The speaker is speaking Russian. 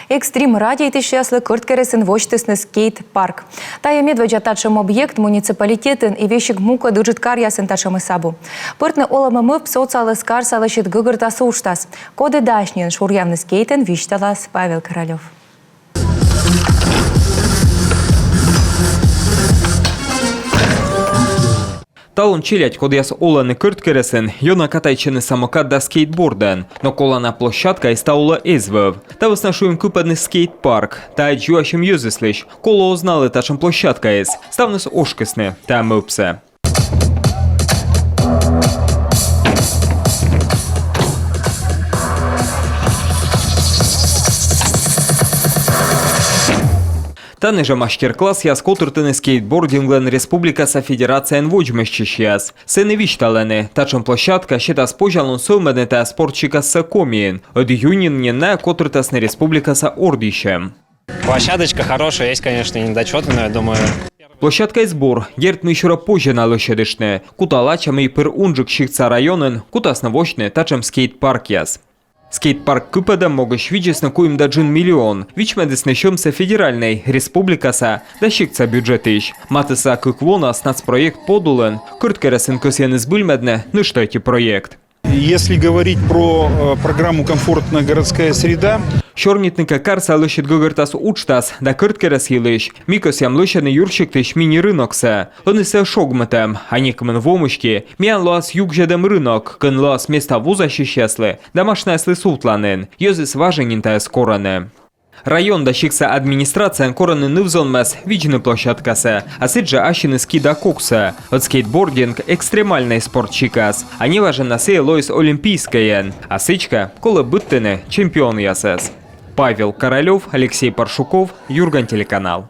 Екстрім радійти щасли курткересен вочтисний скейт-парк. Та є медведя тачем об'єкт муніципалітетен і вещик мука дуджиткар ясен тачем сабу. Пыртны олама мып социалы скарсалы щит гыгыртасы уштас. Коды дашнен шурьявный скейтен вишталас Павел Королев. Талон челядь, код яс оланы кырткересен, йона катайчены самокат да скейтборден, но колана площадка иста ола эзвев. Та выснашуем купадный скейт-парк, та джуашем юзыслыш, коло узналы тачем площадка эс, ставныс ошкысны, та мыпсе. Таныжа мастер-класс яс котыртыны скейтбординглен республикаса федерациян вожмещищияс. Сыны вишталены, тачем площадка считас пожалун сылмены та спортчикаса комиен. Од юниннена котыртасны республикаса ордищем. Площадочка хорошая, есть, конечно, недочеты, но я думаю... Площадка и сбор, герт мы еще позже на лощадышне. Кута лачам и пыр унжик щикца районен, кутас навочне тачем скейт-парк яс. Скейт-парк купедам могыш виджес на куим да 1 миллион. Вичмедес нещемся федеральной, республикаса, да щикца бюджетыш. Матыса кыклонас нацпроект подулен, кырткересен көсенес быльмедне, ныштайте проект. Если говорить про программу «Комфортная городская среда», Шорнитника карса лышит гыгыртас учтас, да кырткерес елыш. Микосям лышаны юрчиктыш мини-рынокса. Он исе шогматем, а некомен вомышки. Миян лоас югжедем рынок, кын лоас места вуза щищеслы, домашнясли сутланын. Йозис важенин тая скораны. Район да щикса администрация кораны нывзонмес виджны площадкасы, а сиджа ащины скида кокса. От скейтбординг экстремальный спорт чикас, а не важен на сей лоис олимпийская, а сычка колы быттыны чемпион ясес. Павел Королев, Алексей Паршуков, Юрган телеканал.